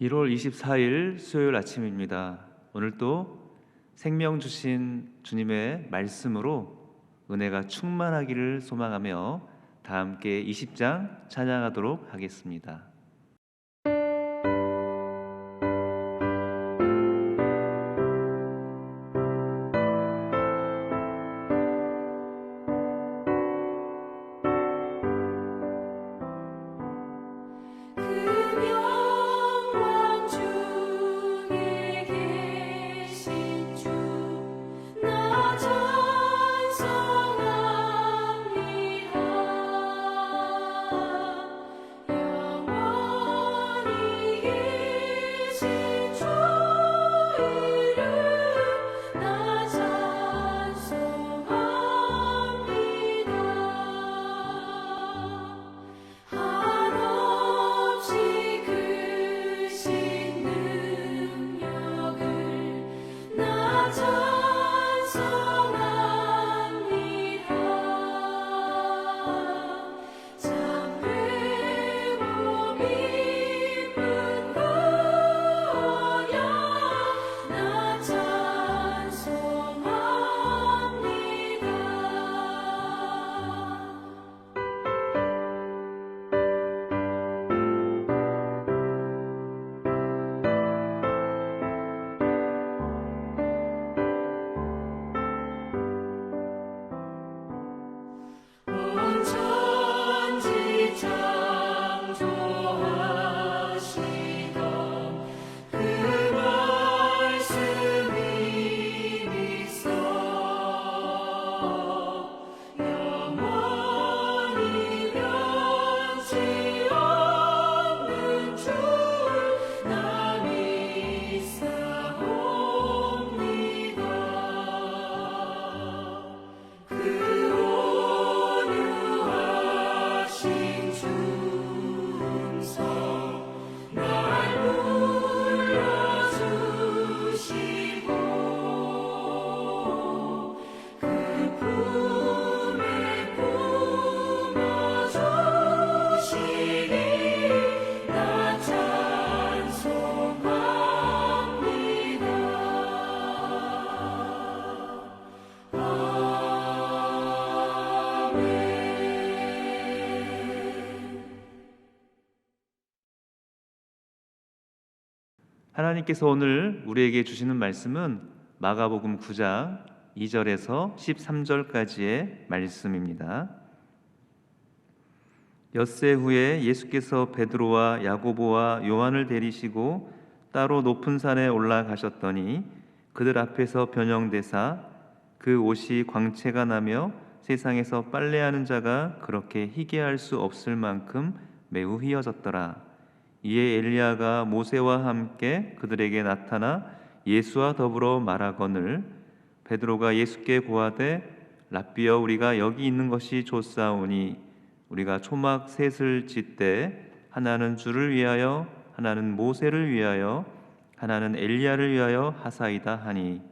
1월 24일 수요일 아침입니다. 오늘도 생명 주신 주님의 말씀으로 은혜가 충만하기를 소망하며 다 함께 20장 찬양하도록 하겠습니다. 하나님께서 오늘 우리에게 주시는 말씀은 마가복음 9장 2절에서 13절까지의 말씀입니다. 엿새 후에 예수께서 베드로와 야고보와 요한을 데리시고 따로 높은 산에 올라가셨더니 그들 앞에서 변형되사 그 옷이 광채가 나며 세상에서 빨래하는 자가 그렇게 희게할 수 없을 만큼 매우 휘어졌더라. 이에 엘리야가 모세와 함께 그들에게 나타나 예수와 더불어 말하거늘 베드로가 예수께 고하되 랍비여 우리가 여기 있는 것이 좋사오니 우리가 초막 셋을 짓되 하나는 주를 위하여 하나는 모세를 위하여 하나는 엘리야를 위하여 하사이다 하니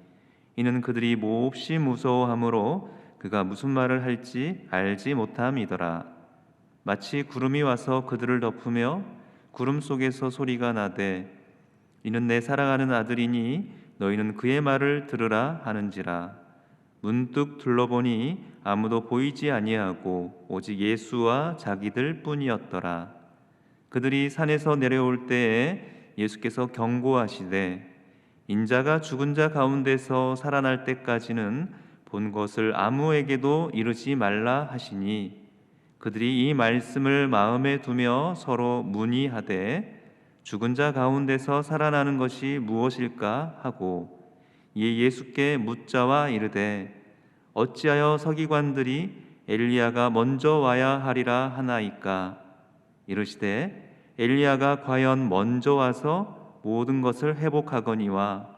이는 그들이 몹시 무서워하므로 그가 무슨 말을 할지 알지 못함이더라. 마치 구름이 와서 그들을 덮으며 구름 속에서 소리가 나되 이는 내 사랑하는 아들이니 너희는 그의 말을 들으라 하는지라. 문득 둘러보니 아무도 보이지 아니하고 오직 예수와 자기들 뿐이었더라. 그들이 산에서 내려올 때에 예수께서 경고하시되 인자가 죽은 자 가운데서 살아날 때까지는 본 것을 아무에게도 이르지 말라 하시니 그들이 이 말씀을 마음에 두며 서로 문의하되 죽은 자 가운데서 살아나는 것이 무엇일까 하고 이에 예수께 묻자와 이르되 어찌하여 서기관들이 엘리야가 먼저 와야 하리라 하나이까. 이르시되 엘리야가 과연 먼저 와서 모든 것을 회복하거니와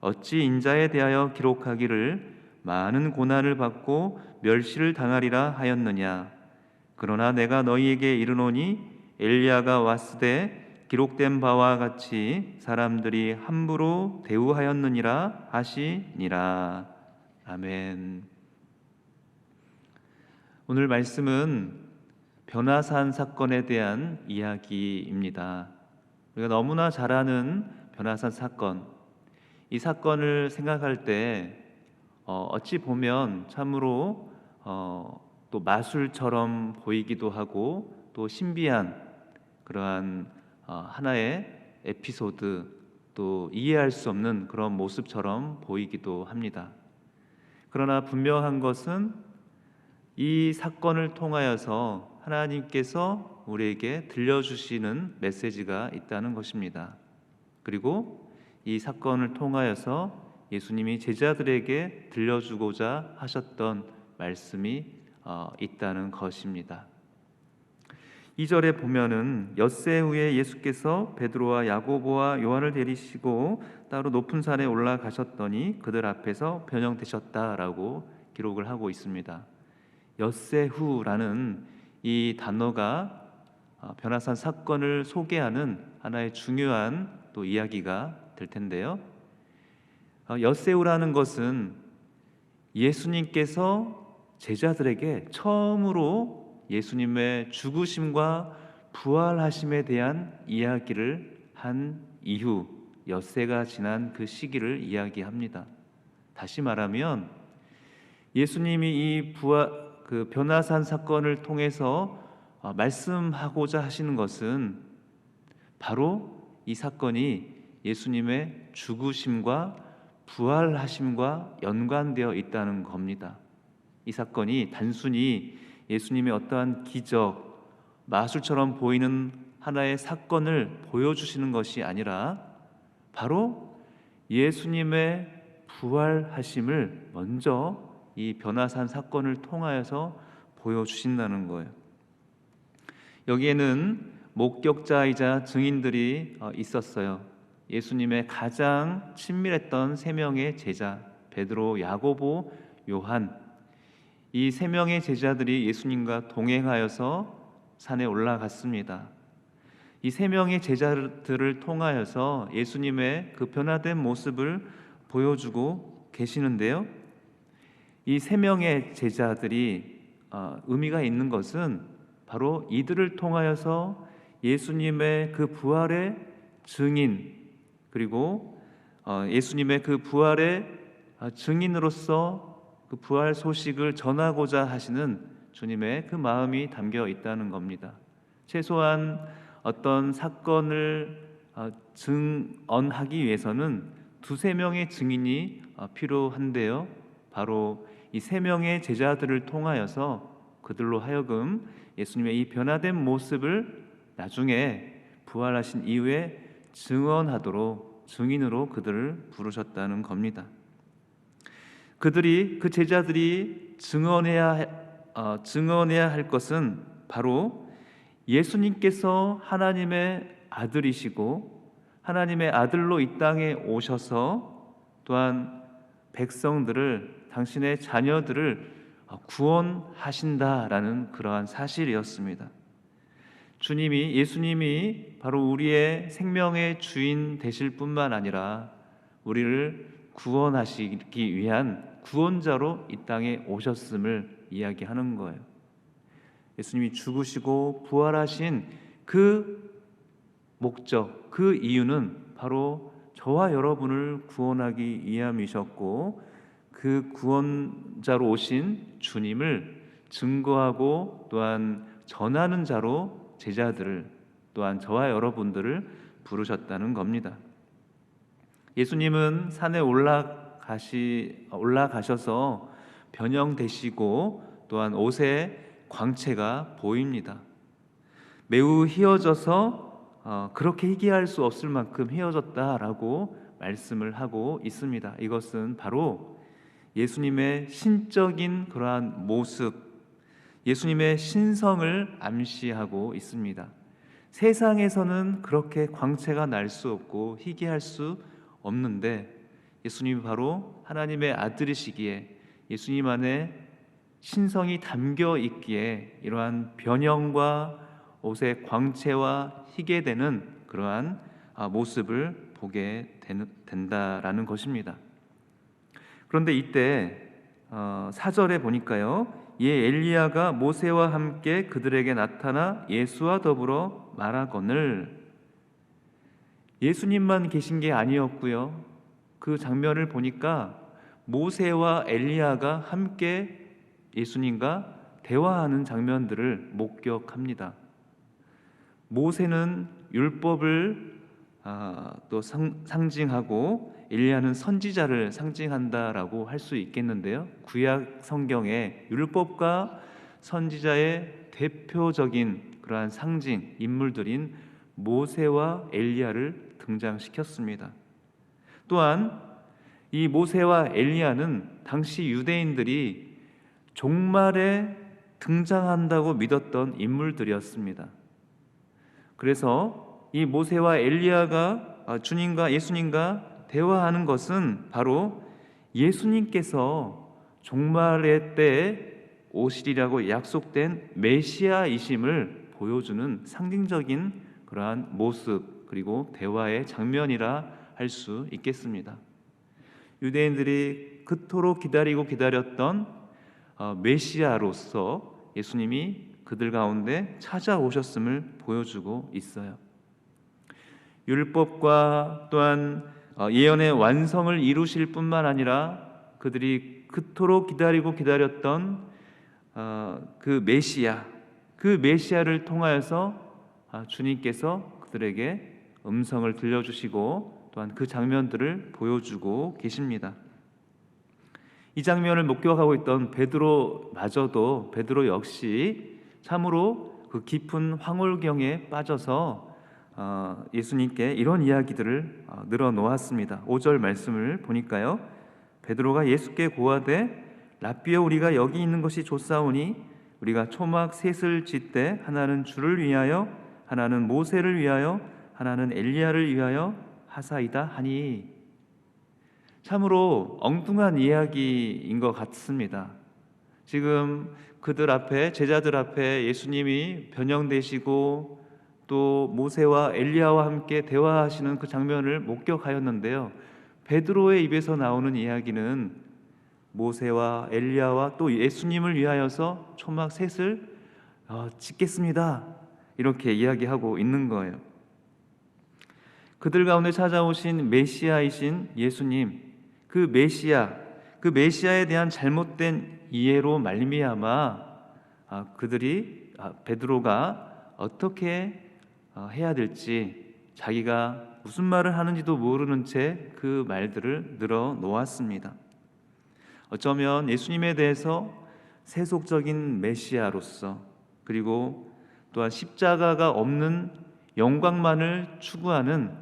어찌 인자에 대하여 기록하기를 많은 고난을 받고 멸시를 당하리라 하였느냐. 그러나 내가 너희에게 이르노니 엘리야가 왔으되 기록된 바와 같이 사람들이 함부로 대우하였느니라 하시니라. 아멘. 오늘 말씀은 변화산 사건에 대한 이야기입니다. 우리가 너무나 잘 아는 변화산 사건, 이 사건을 생각할 때 어찌 보면 참으로 또 마술처럼 보이기도 하고 또 신비한 그러한 하나의 에피소드, 또 이해할 수 없는 그런 모습처럼 보이기도 합니다. 그러나 분명한 것은 이 사건을 통하여서 하나님께서 우리에게 들려주시는 메시지가 있다는 것입니다. 그리고 이 사건을 통하여서 예수님이 제자들에게 들려주고자 하셨던 말씀이 있다는 것입니다. 2절에 보면은 엿새 후에 예수께서 베드로와 야고보와 요한을 데리시고 따로 높은 산에 올라가셨더니 그들 앞에서 변형되셨다라고 기록을 하고 있습니다. 엿새 후라는 이 단어가 변화산 사건을 소개하는 하나의 중요한 또 이야기가 될 텐데요. 엿새 후라는 것은 예수님께서 제자들에게 처음으로 예수님의 죽으심과 부활하심에 대한 이야기를 한 이후 엿새가 지난 그 시기를 이야기합니다. 다시 말하면 예수님이 이 변화산 사건을 통해서 말씀하고자 하시는 것은 바로 이 사건이 예수님의 죽으심과 부활하심과 연관되어 있다는 겁니다. 이 사건이 단순히 예수님의 어떠한 기적, 마술처럼 보이는 하나의 사건을 보여주시는 것이 아니라 바로 예수님의 부활하심을 먼저 이 변화산 사건을 통하여서 보여주신다는 거예요. 여기에는 목격자이자 증인들이 있었어요. 예수님의 가장 친밀했던 세 명의 제자, 베드로, 야고보, 요한, 이 세 명의 제자들이 예수님과 동행하여서 산에 올라갔습니다. 이 세 명의 제자들을 통하여서 예수님의 그 변화된 모습을 보여주고 계시는데요. 이 세 명의 제자들이 의미가 있는 것은 바로 이들을 통하여서 예수님의 그 부활의 증인, 그리고 예수님의 그 부활의 증인으로서 그 부활 소식을 전하고자 하시는 주님의 그 마음이 담겨 있다는 겁니다. 최소한 어떤 사건을 증언하기 위해서는 두세 명의 증인이 필요한데요. 바로 이 세 명의 제자들을 통하여서 그들로 하여금 예수님의 이 변화된 모습을 나중에 부활하신 이후에 증언하도록 증인으로 그들을 부르셨다는 겁니다. 그 제자들이 증언해야 할 것은 바로 예수님께서 하나님의 아들이시고 하나님의 아들로 이 땅에 오셔서 또한 백성들을, 당신의 자녀들을 구원하신다라는 그러한 사실이었습니다. 예수님이 바로 우리의 생명의 주인 되실 뿐만 아니라 우리를 구원하시기 위한 구원자로 이 땅에 오셨음을 이야기하는 거예요. 예수님이 죽으시고 부활하신 그 목적, 그 이유는 바로 저와 여러분을 구원하기 위함이셨고, 그 구원자로 오신 주님을 증거하고 또한 전하는 자로 제자들을, 또한 저와 여러분들을 부르셨다는 겁니다. 예수님은 산에 올라가셔서 변형되시고 또한 옷에 광채가 보입니다. 매우 희어져서 그렇게 희귀할 수 없을 만큼 희어졌다라고 말씀을 하고 있습니다. 이것은 바로 예수님의 신적인 그러한 모습, 예수님의 신성을 암시하고 있습니다. 세상에서는 그렇게 광채가 날 수 없고 희귀할 수 없는데 예수님이 바로 하나님의 아들이시기에, 예수님 안에 신성이 담겨 있기에 이러한 변형과 옷의 광채와 희게 되는 그러한 모습을 보게 된다라는 것입니다. 그런데 이때 4절에 보니까요, 이에 엘리야가 모세와 함께 그들에게 나타나 예수와 더불어 말하거늘, 예수님만 계신 게 아니었고요. 그 장면을 보니까 모세와 엘리야가 함께 예수님과 대화하는 장면들을 목격합니다. 모세는 율법을 또 상징하고 엘리야는 선지자를 상징한다라고 할 수 있겠는데요. 구약 성경에 율법과 선지자의 대표적인 그러한 상징 인물들인 모세와 엘리야를 등장시켰습니다. 또한 이 모세와 엘리야는 당시 유대인들이 종말에 등장한다고 믿었던 인물들이었습니다. 그래서 이 모세와 엘리야가 주님과 예수님과 대화하는 것은 바로 예수님께서 종말의 때에 오시리라고 약속된 메시아이심을 보여주는 상징적인 그러한 모습 그리고 대화의 장면이라 할 수 있겠습니다. 유대인들이 그토록 기다렸던 메시아로서 예수님이 그들 가운데 찾아오셨음을 보여주고 있어요. 율법과 또한 예언의 완성을 이루실 뿐만 아니라 그들이 그토록 기다렸던 그 메시아를 통하여서 주님께서 그들에게 음성을 들려주시고 또한 그 장면들을 보여주고 계십니다. 이 장면을 목격하고 있던 베드로 역시 참으로 그 깊은 황홀경에 빠져서 예수님께 이런 이야기들을 늘어놓았습니다. 5절 말씀을 보니까요. 베드로가 예수께 고하되 랍비여 우리가 여기 있는 것이 좋사오니 우리가 초막 셋을 짓되 하나는 주를 위하여 하나는 모세를 위하여 하나는 엘리야를 위하여 하사이다 하니. 참으로 엉뚱한 이야기인 것 같습니다. 지금 그들 앞에 제자들 앞에 예수님이 변형되시고 또 모세와 엘리야와 함께 대화하시는 그 장면을 목격하였는데요. 베드로의 입에서 나오는 이야기는 모세와 엘리야와 또 예수님을 위하여서 초막 셋을 짓겠습니다 이렇게 이야기하고 있는 거예요. 그들 가운데 찾아오신 메시아이신 예수님, 그 메시아에 대한 잘못된 이해로 말미암아 베드로가 어떻게 해야 될지 자기가 무슨 말을 하는지도 모르는 채 그 말들을 늘어놓았습니다. 어쩌면 예수님에 대해서 세속적인 메시아로서 그리고 또한 십자가가 없는 영광만을 추구하는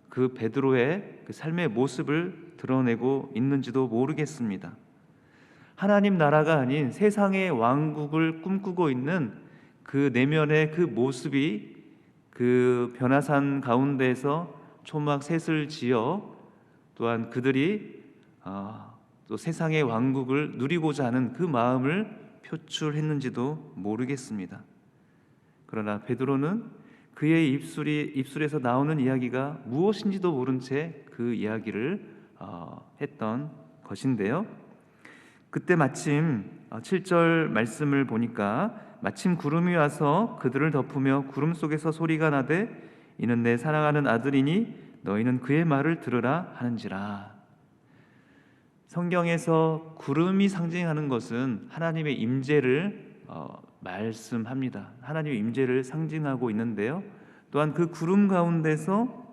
그 베드로의 그 삶의 모습을 드러내고 있는지도 모르겠습니다. 하나님 나라가 아닌 세상의 왕국을 꿈꾸고 있는 그 내면의 그 모습이 그 변화산 가운데에서 초막 셋을 지어 또한 그들이 또 세상의 왕국을 누리고자 하는 그 마음을 표출했는지도 모르겠습니다. 그러나 베드로는 그의 입술에서 나오는 이야기가 무엇인지도 모른 채 그 이야기를 했던 것인데요. 그때 마침 7절 말씀을 보니까 마침 구름이 와서 그들을 덮으며 구름 속에서 소리가 나되 이는 내 사랑하는 아들이니 너희는 그의 말을 들으라 하는지라. 성경에서 구름이 상징하는 것은 하나님의 임재를 말씀합니다. 하나님의 임재를 상징하고 있는데요. 또한 그 구름 가운데서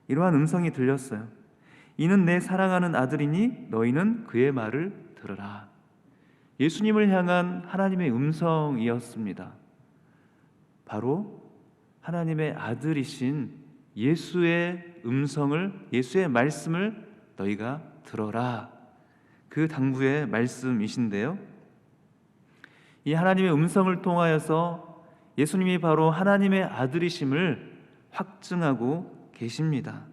이러한 음성이 들렸어요. 이는 내 사랑하는 아들이니 너희는 그의 말을 들으라. 예수님을 향한 하나님의 음성이었습니다. 바로 하나님의 아들이신 예수의 음성을, 예수의 말씀을 너희가 들어라. 그 당부의 말씀이신데요. 이 하나님의 음성을 통하여서 예수님이 바로 하나님의 아들이심을 확증하고 계십니다.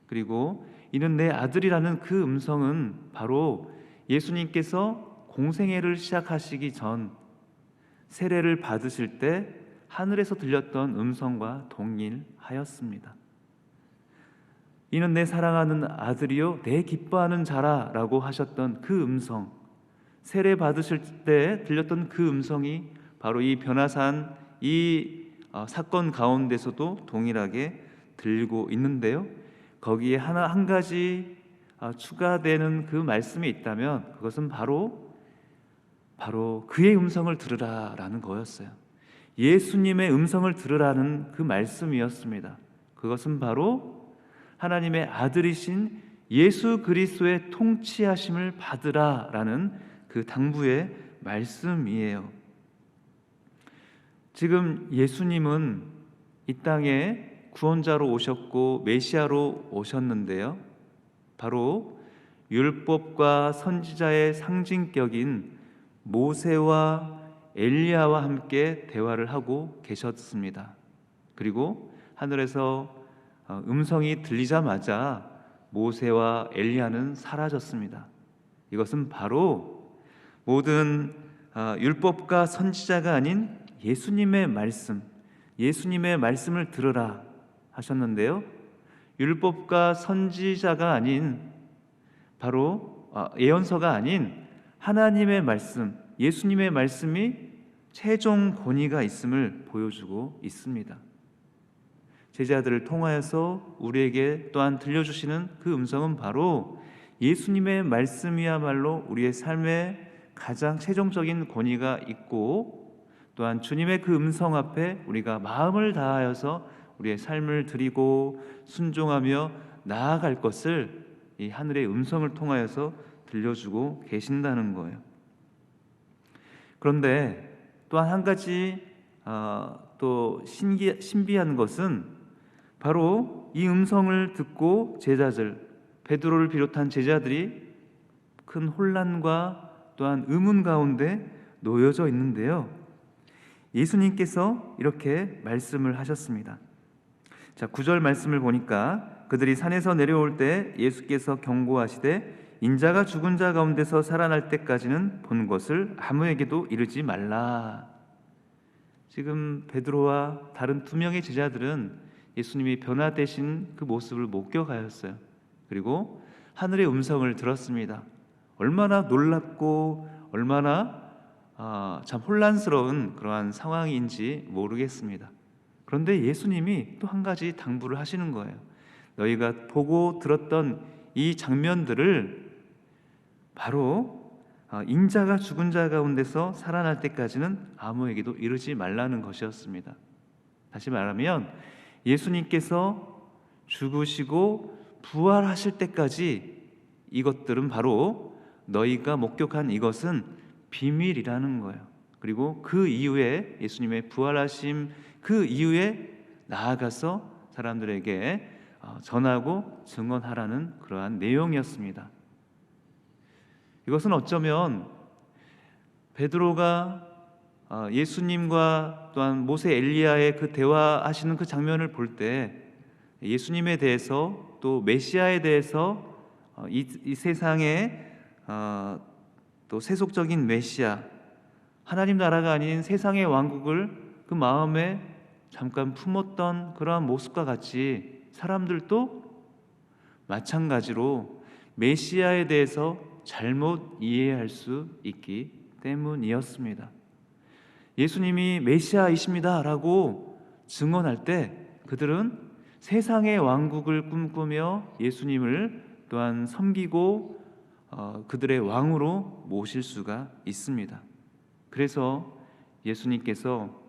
그리고 이는 내 아들이라는 그 음성은 바로 예수님께서 공생애를 시작하시기 전 세례를 받으실 때 하늘에서 들렸던 음성과 동일하였습니다. 이는 내 사랑하는 아들이요 내 기뻐하는 자라라고 하셨던 그 음성, 세례 받으실 때 들렸던 그 음성이 바로 이 변화산 이 사건 가운데서도 동일하게 들리고 있는데요. 거기에 한 가지 추가되는 그 말씀이 있다면 그것은 바로 그의 음성을 들으라라는 거였어요. 예수님의 음성을 들으라는 그 말씀이었습니다. 그것은 바로 하나님의 아들이신 예수 그리스도의 통치하심을 받으라라는 그 당부의 말씀이에요. 지금 예수님은 이 땅에 구원자로 오셨고 메시아로 오셨는데요. 바로 율법과 선지자의 상징격인 모세와 엘리야와 함께 대화를 하고 계셨습니다. 그리고 하늘에서 음성이 들리자마자 모세와 엘리야는 사라졌습니다. 이것은 바로 모든 율법과 선지자가 아닌 예수님의 말씀을 들으라 하셨는데요. 율법과 선지자가 아닌 바로 예언서가 아닌 하나님의 말씀, 예수님의 말씀이 최종 권위가 있음을 보여주고 있습니다. 제자들을 통하여서 우리에게 또한 들려주시는 그 음성은 바로 예수님의 말씀이야말로 우리의 삶에 가장 최종적인 권위가 있고, 또한 주님의 그 음성 앞에 우리가 마음을 다하여서 우리의 삶을 드리고 순종하며 나아갈 것을 이 하늘의 음성을 통하여서 들려주고 계신다는 거예요. 그런데 또한 한 가지 또 신비한 것은 바로 이 음성을 듣고 제자들, 베드로를 비롯한 제자들이 큰 혼란과 또한 의문 가운데 놓여져 있는데요. 예수님께서 이렇게 말씀을 하셨습니다. 자, 9절 말씀을 보니까 그들이 산에서 내려올 때 예수께서 경고하시되 인자가 죽은 자 가운데서 살아날 때까지는 본 것을 아무에게도 이르지 말라. 지금 베드로와 다른 두 명의 제자들은 예수님이 변화되신 그 모습을 목격하였어요. 그리고 하늘의 음성을 들었습니다. 얼마나 놀랍고 얼마나 참 혼란스러운 그러한 상황인지 모르겠습니다. 그런데 예수님이 또 한 가지 당부를 하시는 거예요. 너희가 보고 들었던 이 장면들을 바로 인자가 죽은 자 가운데서 살아날 때까지는 아무에게도 이르지 말라는 것이었습니다. 다시 말하면 예수님께서 죽으시고 부활하실 때까지 이것들은 바로 너희가 목격한 이것은 비밀이라는 거예요. 그리고 그 이후에 예수님의 부활하심 그 이후에 나아가서 사람들에게 전하고 증언하라는 그러한 내용이었습니다. 이것은 어쩌면 베드로가 예수님과 또한 모세 엘리야의 그 대화하시는 그 장면을 볼 때 예수님에 대해서 또 메시아에 대해서 이 세상에 또 세속적인 메시아 하나님 나라가 아닌 세상의 왕국을 그 마음에 잠깐 품었던 그러한 모습과 같이 사람들도 마찬가지로 메시아에 대해서 잘못 이해할 수 있기 때문이었습니다. 예수님이 메시아이십니다 라고 증언할 때 그들은 세상의 왕국을 꿈꾸며 예수님을 또한 섬기고 그들의 왕으로 모실 수가 있습니다. 그래서 예수님께서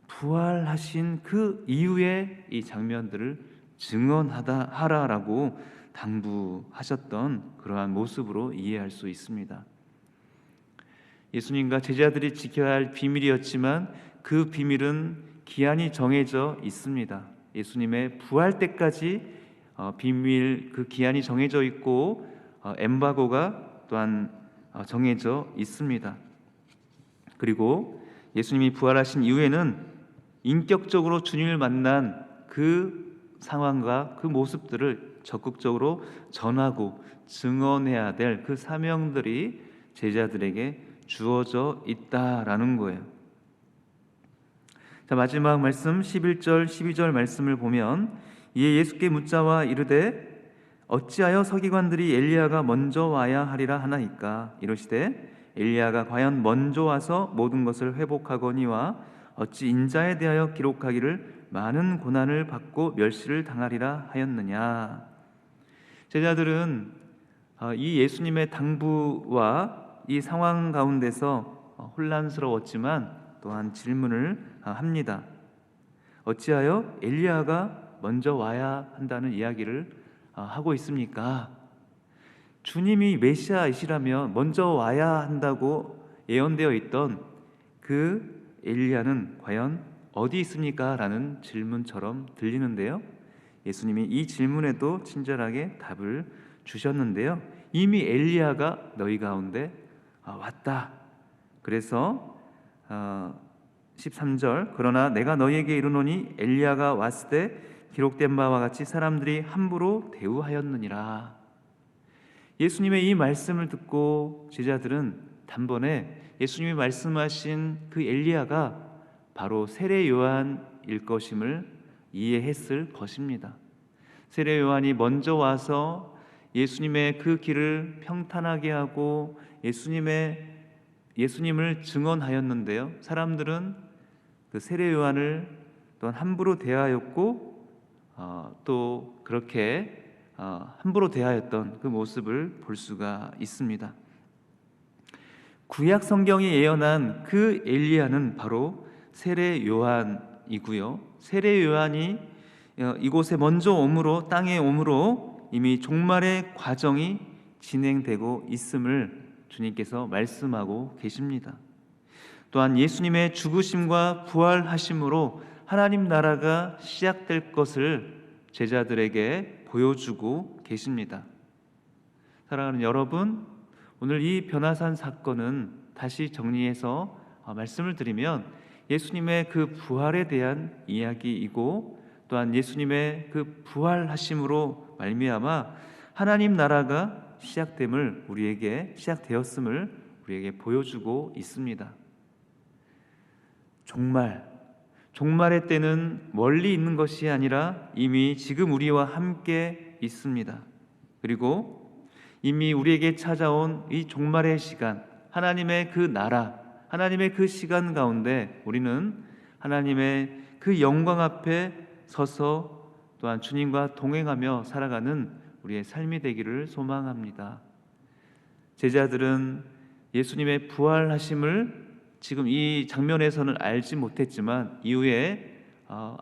부활하신 그 이후에 이 장면들을 증언하라라고 당부하셨던 그러한 모습으로 이해할 수 있습니다. 예수님과 제자들이 지켜야 할 비밀이었지만 그 비밀은 기한이 정해져 있습니다. 예수님의 부활 때까지 비밀 그 기한이 정해져 있고 엠바고가 또한 정해져 있습니다. 그리고 예수님이 부활하신 이후에는 인격적으로 주님을 만난 그 상황과 그 모습들을 적극적으로 전하고 증언해야 될 그 사명들이 제자들에게 주어져 있다라는 거예요. 자, 마지막 말씀 11절 12절 말씀을 보면 이에 예수께 묻자와 이르되 어찌하여 서기관들이 엘리야가 먼저 와야 하리라 하나이까 이르시되 엘리야가 과연 먼저 와서 모든 것을 회복하거니와 어찌 인자에 대하여 기록하기를 많은 고난을 받고 멸시를 당하리라 하였느냐. 제자들은 이 예수님의 당부와 이 상황 가운데서 혼란스러웠지만 또한 질문을 합니다. 어찌하여 엘리야가 먼저 와야 한다는 이야기를 하고 있습니까? 주님이 메시아이시라면 먼저 와야 한다고 예언되어 있던 그 엘리야는 과연 어디 있습니까? 라는 질문처럼 들리는데요, 예수님이 이 질문에도 친절하게 답을 주셨는데요, 이미 엘리야가 너희 가운데 왔다. 그래서 13절, 그러나 내가 너희에게 이르노니 엘리야가 왔을 때 기록된 바와 같이 사람들이 함부로 대우하였느니라. 예수님의 이 말씀을 듣고 제자들은 단번에 예수님이 말씀하신 그 엘리야가 바로 세례 요한일 것임을 이해했을 것입니다. 세례 요한이 먼저 와서 예수님의 그 길을 평탄하게 하고 예수님을 증언하였는데요, 사람들은 그 세례 요한을 또한 함부로 대하였고 또 그렇게 함부로 대하였던 그 모습을 볼 수가 있습니다. 구약 성경이 예언한 그 엘리야는 바로 세례 요한이고요, 세례 요한이 이곳에 먼저 오므로, 땅에 오므로 이미 종말의 과정이 진행되고 있음을 주님께서 말씀하고 계십니다. 또한 예수님의 죽으심과 부활하심으로 하나님 나라가 시작될 것을 제자들에게 보여주고 계십니다. 사랑하는 여러분, 오늘 이 변화산 사건은 다시 정리해서 말씀을 드리면 예수님의 그 부활에 대한 이야기이고, 또한 예수님의 그 부활하심으로 말미암아 하나님 나라가 시작되었음을 우리에게 보여주고 있습니다. 종말의 때는 멀리 있는 것이 아니라 이미 지금 우리와 함께 있습니다. 그리고 이미 우리에게 찾아온 이 종말의 시간, 하나님의 그 나라, 하나님의 그 시간 가운데 우리는 하나님의 그 영광 앞에 서서 또한 주님과 동행하며 살아가는 우리의 삶이 되기를 소망합니다. 제자들은 예수님의 부활하심을 지금 이 장면에서는 알지 못했지만 이후에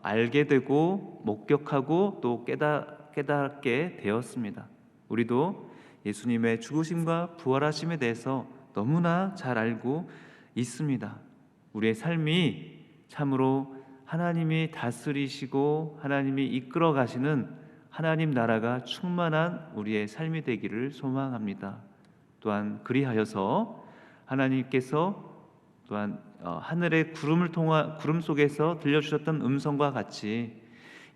알게 되고 목격하고 또 깨닫게 되었습니다. 우리도 예수님의 죽으심과 부활하심에 대해서 너무나 잘 알고 있습니다. 우리의 삶이 참으로 하나님이 다스리시고 하나님이 이끌어 가시는 하나님 나라가 충만한 우리의 삶이 되기를 소망합니다. 또한 그리하여서 하나님께서 또한 하늘의 구름 속에서 들려주셨던 음성과 같이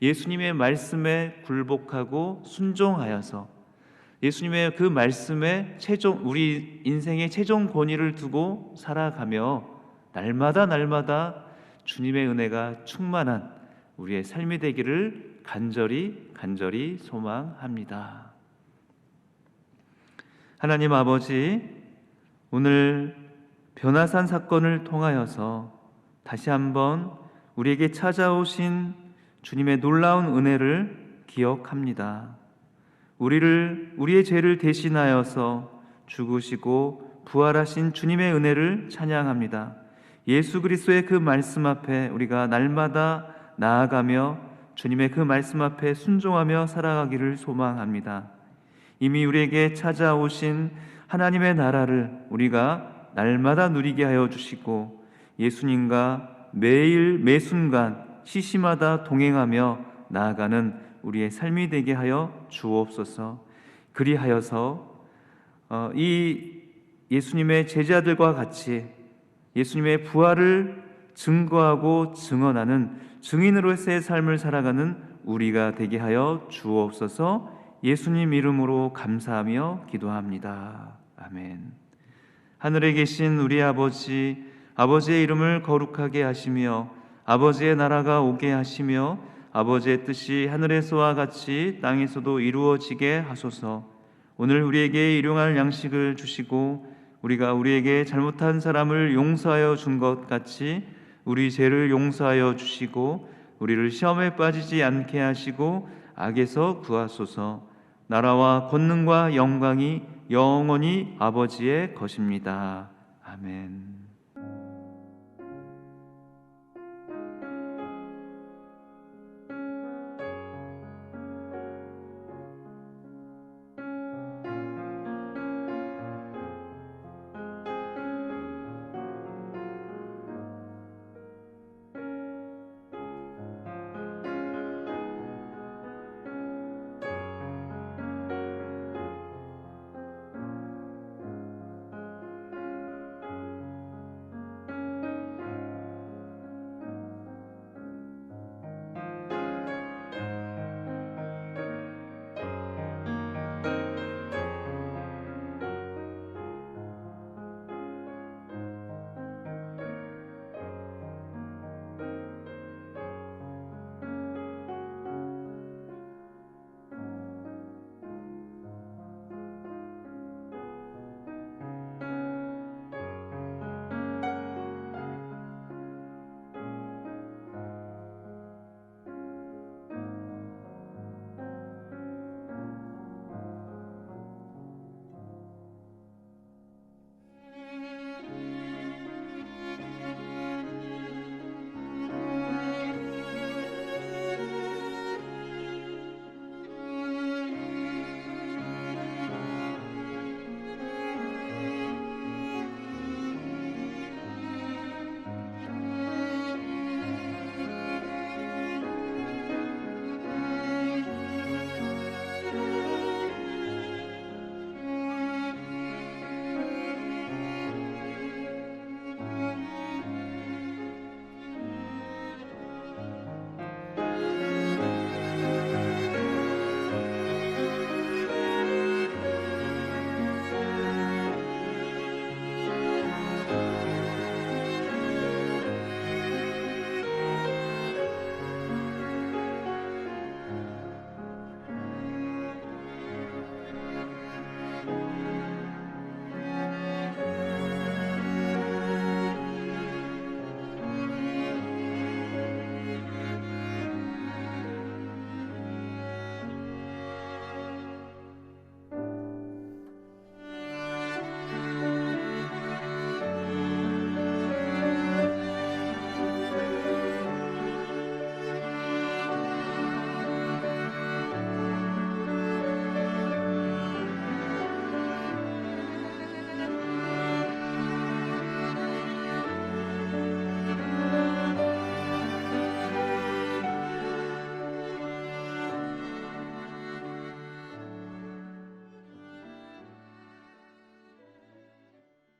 예수님의 말씀에 굴복하고 순종하여서 예수님의 그 말씀에 우리 인생의 최종 권위를 두고 살아가며 날마다 주님의 은혜가 충만한 우리의 삶이 되기를 간절히 소망합니다. 하나님 아버지, 오늘 변화산 사건을 통하여서 다시 한번 우리에게 찾아오신 주님의 놀라운 은혜를 기억합니다. 우리의 죄를 대신하여서 죽으시고 부활하신 주님의 은혜를 찬양합니다. 예수 그리스도의 그 말씀 앞에 우리가 날마다 나아가며 주님의 그 말씀 앞에 순종하며 살아가기를 소망합니다. 이미 우리에게 찾아오신 하나님의 나라를 우리가 날마다 누리게 하여 주시고 예수님과 매일 매순간 시시마다 동행하며 나아가는 우리의 삶이 되게 하여 주옵소서. 그리하여서 이 예수님의 제자들과 같이 예수님의 부활을 증거하고 증언하는 증인으로서의 삶을 살아가는 우리가 되게 하여 주옵소서. 예수님 이름으로 감사하며 기도합니다. 아멘. 하늘에 계신 우리 아버지, 아버지의 이름을 거룩하게 하시며 아버지의 나라가 오게 하시며 아버지의 뜻이 하늘에서와 같이 땅에서도 이루어지게 하소서. 오늘 우리에게 일용할 양식을 주시고 우리가 우리에게 잘못한 사람을 용서하여 준 것 같이 우리 죄를 용서하여 주시고 우리를 시험에 빠지지 않게 하시고 악에서 구하소서. 나라와 권능과 영광이 영원히 아버지의 것입니다. 아멘.